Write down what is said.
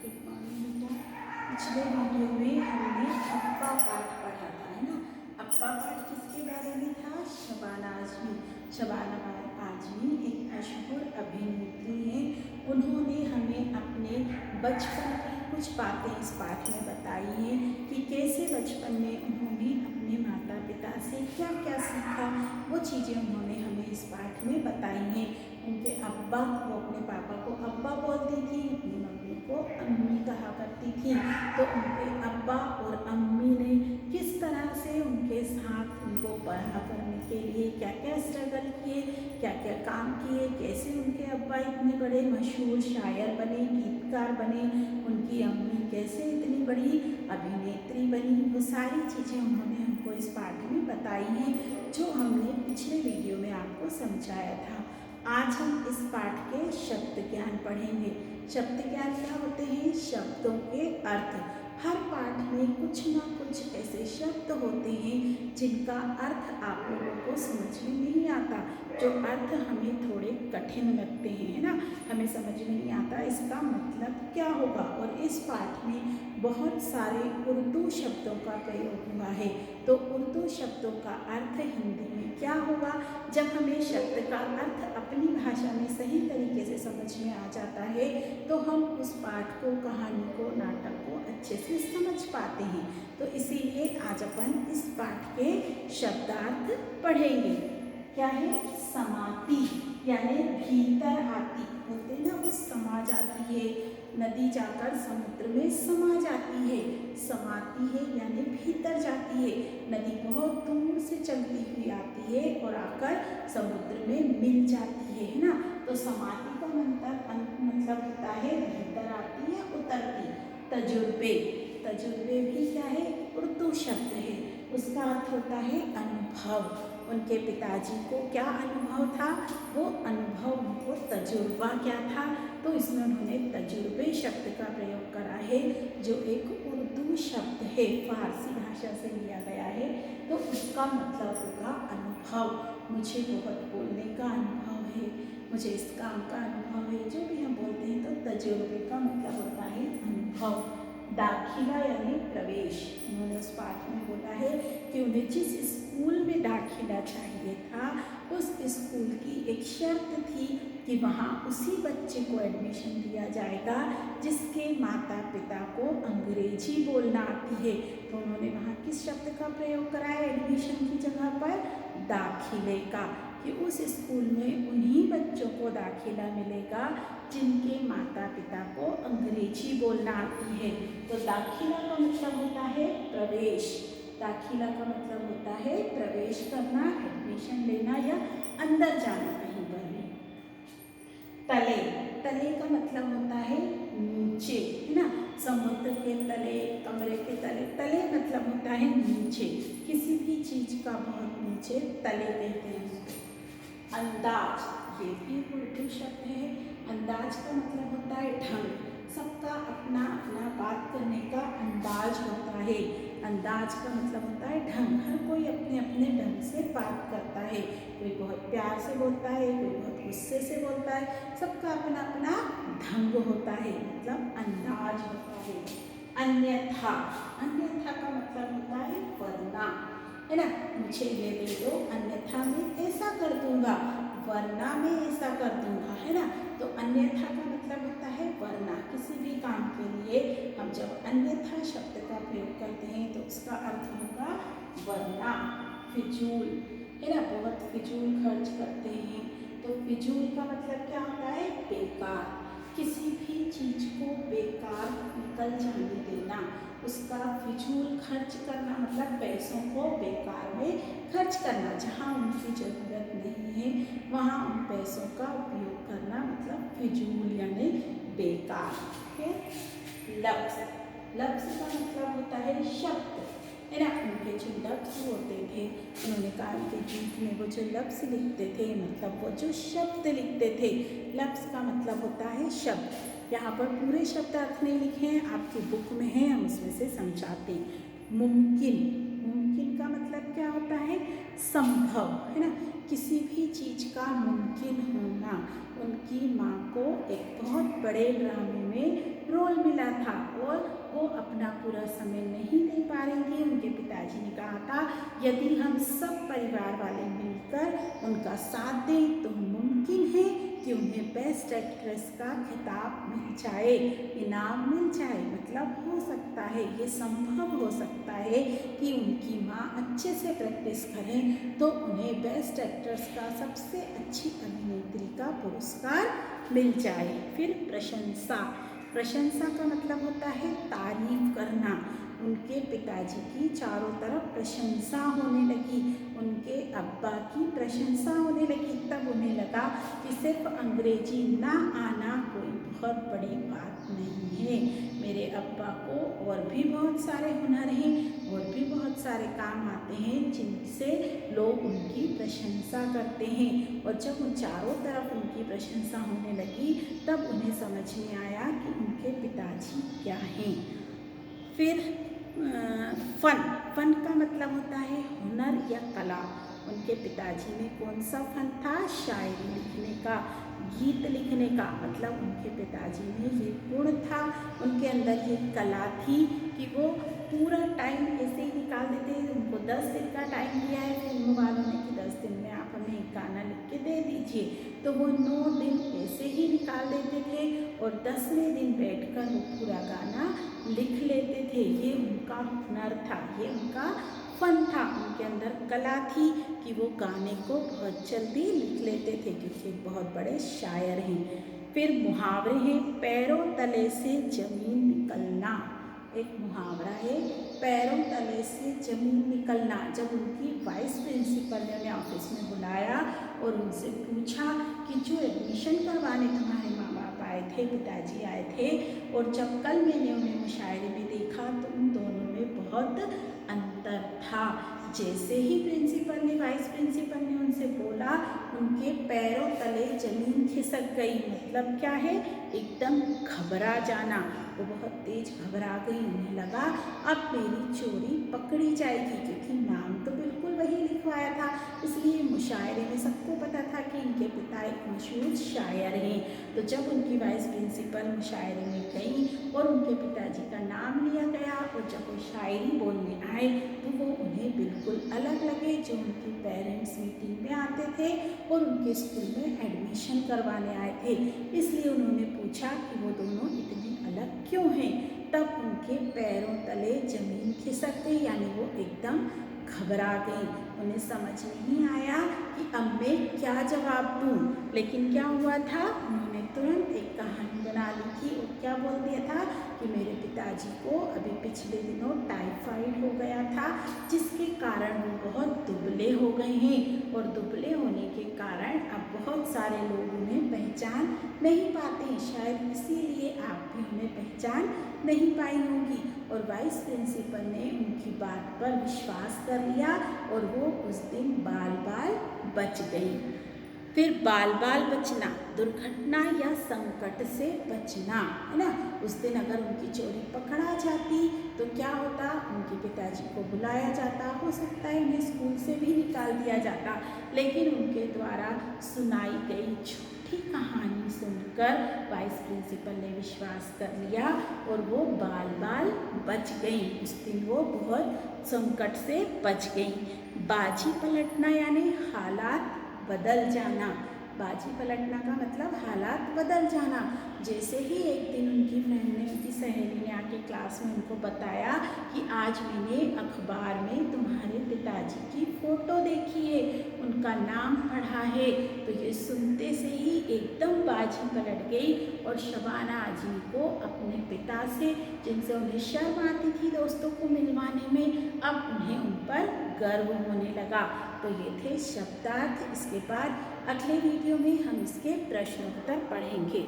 Good morning बेटा। पिछले video में हमने अप्पा पाठ पढ़ा था, है ना। अप्पा पाठ किसके बारे में था? शबाना आजमी। शबाना आजमी एक मशहूर अभिनेत्री हैं। उन्होंने हमें अपने बचपन की कुछ बातें इस पाठ में बताई हैं कि कैसे बचपन में उन्होंने अपने माता पिता से क्या क्या सीखा। वो चीज़ें उन्होंने हमें इस पाठ में बताई हैं। उनके अब्बा, वो अपने पापा को अब्बा बोलती थी, अपनी मम्मी को अम्मी कहा करती थी। तो उनके अब्बा और अम्मी ने किस तरह से उनके साथ उनको पढ़ा करने के लिए क्या क्या स्ट्रगल किए, क्या क्या काम किए, कैसे उनके अब्बा इतने बड़े मशहूर शायर बने, गीतकार बने, उनकी अम्मी कैसे इतनी बड़ी अभिनेत्री बनी। वो सारी चीज़ें उन्होंने हमको इस पाठ में बताई हैं, जो हमने पिछले वीडियो में आपको समझाया था। आज हम इस पाठ के शब्द ज्ञान पढ़ेंगे। शब्द ज्ञान क्या होते हैं? शब्दों के अर्थ। हर पाठ में कुछ ना कुछ ऐसे शब्द होते हैं जिनका अर्थ आप लोगों को समझ में नहीं आता, जो अर्थ हमें थोड़े कठिन लगते हैं, है ना। हमें समझ में नहीं आता इसका मतलब क्या होगा। और इस पाठ में बहुत सारे उर्दू शब्दों का प्रयोग हुआ है। तो उर्दू शब्दों का अर्थ हिंदी में क्या होगा? जब हमें शब्द का अर्थ अपनी भाषा में सही तरीके से समझ में आ जाता है तो हम उस पाठ को, कहानी को, नाटक को अच्छे से समझ पाते हैं। तो इसीलिए आज अपन इस पाठ के शब्दार्थ पढ़ेंगे। क्या है? समाती यानी भीतर आती, बोलते हैं ना, वो समा जाती है। नदी जाकर समुद्र में समा जाती है। समाती है यानी भीतर जाती है। नदी बहुत दूर से चलती हुई आती है और आकर समुद्र में मिल जाती है ना। तो समाती का मतलब होता है भीतर आती है, उतरती। तजुर्बे, तजुर्बे भी क्या है? उर्दू शब्द है। उसका अर्थ होता है अनुभव। उनके पिताजी को क्या अनुभव था? वो अनुभव, उनको तजुर्बा क्या था? तो इसमें उन्होंने तजुर्बे शब्द का प्रयोग करा है, जो एक उर्दू शब्द है, फारसी भाषा से लिया गया है। तो उसका मतलब होगा अनुभव। मुझे बहुत बोलने का अनुभव है, मुझे इस काम का अनुभव है, जो भी हम बोलते हैं। तो तजुर्बे का मतलब होता है अनुभव। दाखिला यानी प्रवेश। उन्होंने उस पाठ में बोला है कि उन्हें जिस स्कूल में दाखिला चाहिए था, उस स्कूल की एक शर्त थी कि वहाँ उसी बच्चे को एडमिशन दिया जाएगा जिसके माता पिता को अंग्रेजी बोलना आती है। तो उन्होंने वहाँ किस शब्द का प्रयोग करा है एडमिशन की जगह पर? दाखिले का, कि उस स्कूल में उन्हीं बच्चों को दाखिला मिलेगा जिनके माता पिता को अंग्रेजी बोलना आती है। तो दाखिला का मतलब होता है प्रवेश। दाखिला का मतलब होता है प्रवेश करना, एडमिशन लेना या अंदर जाना कहीं पर भी। तले, तले का मतलब होता है नीचे, है ना। समुद्र के तले, कमरे के तले। तले मतलब होता है नीचे, किसी भी चीज का बहुत नीचे तले कहते हैं उसको। अंदाज, ये भी उर्दू शब्द है। अंदाज का मतलब होता है ढंग। सबका अपना अपना बात करने का अंदाज होता है। अंदाज का मतलब होता है ढंग। हर कोई अपने अपने ढंग से बात करता है। कोई बहुत प्यार से बोलता है, कोई बहुत गुस्से से बोलता है। सबका अपना अपना ढंग होता है, मतलब अंदाज होता है। अन्यथा, अन्यथा का मतलब होता है वरना, है ना। मुझे ये दे दो, अन्यथा मैं ऐसा कर दूंगा, वरना मैं ऐसा कर दूंगा, है ना। तो अन्यथा का मतलब होता है वरना। किसी भी काम के लिए हम जब अन्यथा शब्द का प्रयोग करते हैं तो उसका अर्थ होगा वरना। फिजूल, है ना, बहुत फिजूल खर्च करते हैं। तो फिजूल का मतलब क्या होता है? बेकार। किसी भी चीज को बेकार निकल जाने देना, उसका फिजूल खर्च करना, मतलब पैसों को बेकार में खर्च करना। जहाँ उनकी ज़रूरत नहीं है वहाँ उन पैसों का उपयोग करना, मतलब फिजूल यानी बेकार। है लफ्ज़, लफ्ज़ का मतलब होता है शब्द, है ना। उनके जो लफ्ज़ होते थे, उन्होंने कहा कि गीत में वो जो लफ्ज़ लिखते थे, मतलब वो जो शब्द लिखते थे, लफ्ज़ का मतलब होता है शब्द। यहाँ पर पूरे शब्द अर्थ नहीं लिखे हैं, आपकी बुक में है, हम उसमें से समझाते हैं। मुमकिन, मुमकिन का मतलब क्या होता है? संभव, है ना। किसी भी चीज़ का मुमकिन होना। उनकी माँ को एक बहुत बड़े ड्रामे में रोल मिला था, यदि हम सब परिवार वाले मिलकर उनका साथ दें तो मुमकिन है कि उन्हें बेस्ट एक्ट्रेस का खिताब मिल जाए, इनाम मिल जाए। मतलब हो सकता है, ये संभव हो सकता है कि उनकी माँ अच्छे से प्रैक्टिस करें तो उन्हें बेस्ट एक्ट्रेस का सबसे अच्छी अभिनेत्री का पुरस्कार मिल जाए। फिर प्रशंसा। प्रशंसा का मतलब होता है तारीफ करना। उनके पिताजी की चारों तरफ प्रशंसा होने लगी, उनके अब्बा की प्रशंसा होने लगी। तब उन्हें लगा कि सिर्फ अंग्रेजी ना आना कोई बहुत बड़ी बात नहीं है, मेरे अब्बा को और भी बहुत सारे हुनर हैं और भी बहुत सारे काम आते हैं जिनसे लोग उनकी प्रशंसा करते हैं। और जब उन चारों तरफ उनकी प्रशंसा होने लगी तब उन्हें समझ में आया कि उनके पिताजी क्या हैं। फिर फन का मतलब होता है हुनर या कला। उनके पिताजी में कौन सा फन था? शायरी लिखने का, गीत लिखने का। मतलब उनके पिताजी में ये गुण था, उनके अंदर ये कला थी कि वो पूरा टाइम ऐसे ही निकाल देते। उनको 10 दिन का टाइम दिया है फिल्म वालों ने कि 10 दिन में आप हमें एक गाना लिख के दे दीजिए, तो वो 9 दिन ऐसे ही निकाल देते थे और 10वें दिन बैठकर वो पूरा गाना लिख लेते थे। ये उनका हुनर था, ये उनका फन था। उनके अंदर कला थी कि वो गाने को बहुत जल्दी लिख लेते थे क्योंकि बहुत बड़े शायर हैं। फिर मुहावरे हैं, पैरों तले से जमीन निकलना। एक मुहावरा है, पैरों तले से जमीन निकलना। जब उनकी वाइस प्रिंसिपल ने उन्हें ऑफिस में बुलाया और उनसे पूछा कि जो एडमिशन करवाने तुम्हारे माँ बाप आए थे, पिताजी आए थे, और जब कल मैंने उन्हें मुशायरे में देखा तो उन दोनों में बहुत अंतर था। जैसे ही प्रिंसिपल ने, वाइस प्रिंसिपल ने उनसे बोला, उनके पैरों तले जमीन खिसक गई। मतलब क्या है? एकदम घबरा जाना। वो बहुत तेज घबरा गई। उन्हें लगा अब मेरी चोरी पकड़ी जाएगी क्योंकि नाम तो बिल्कुल वही लिखवाया था। इसलिए मुशायरे में सबको पता था कि इनके पिता एक मशहूर शायर हैं। तो जब उनकी वाइस प्रिंसिपल मुशायरे में गई और उनके पिताजी का नाम लिया गया और जब वो शायरी बोलने आए तो वो उन्हें बिल्कुल अलग लगे जो उनकी पेरेंट्स मीटिंग में आते थे और उनके स्कूल में एडमिशन करवाने आए थे। इसलिए उन्होंने पूछा कि वो दोनों इतने अलग क्यों हैं। तब उनके पैरों तले जमीन खिसक गई, यानी वो एकदम घबरा गई। उन्हें समझ नहीं आया कि अब मैं क्या जवाब दूँ। लेकिन क्या हुआ था, उन्होंने तुरंत एक कहानी बना ली थी और क्या बोल दिया था कि मेरे पिताजी को अभी पिछले दिनों टाइफाइड हो गया था जिसके कारण वो बहुत दुबले हो गए हैं और दुबले होने के कारण अब बहुत सारे लोग उन्हें पहचान नहीं पाते। शायद इसीलिए आप भी उन्हें पहचान नहीं पाई होंगी। और वाइस प्रिंसिपल ने उनकी बात पर विश्वास कर लिया और वो उस दिन बाल बाल बच गई। फिर बाल बाल बचना, दुर्घटना या संकट से बचना, है ना। उस दिन अगर उनकी चोरी पकड़ा जाती तो क्या होता? उनके पिताजी को बुलाया जाता, हो सकता है उन्हें स्कूल से भी निकाल दिया जाता। लेकिन उनके द्वारा सुनाई गई झूठी कहानी सुनकर वाइस प्रिंसिपल ने विश्वास कर लिया और वो बाल बाल बच गई। उस दिन वो बहुत संकट से बच गई। बाजी पलटना यानी हालात बदल जाना। बाजी पलटना का मतलब हालात बदल जाना। जैसे ही एक दिन उनकी फ्रेंड ने, उनकी सहेली ने आके क्लास में उनको बताया कि आज मैंने अखबार में तुम्हारे पिताजी की फ़ोटो देखी है, उनका नाम पढ़ा है, तो ये सुनते से ही एकदम बाजी पलट गई और शबाना आजमी को अपने पिता से, जिनसे उन्हें शर्म आती थी दोस्तों को मिलवाने में, अब उन्हें उन पर गर्व होने लगा। तो ये थे शब्दार्थ। इसके बाद अगले वीडियो में हम इसके प्रश्नोत्तर पढ़ेंगे।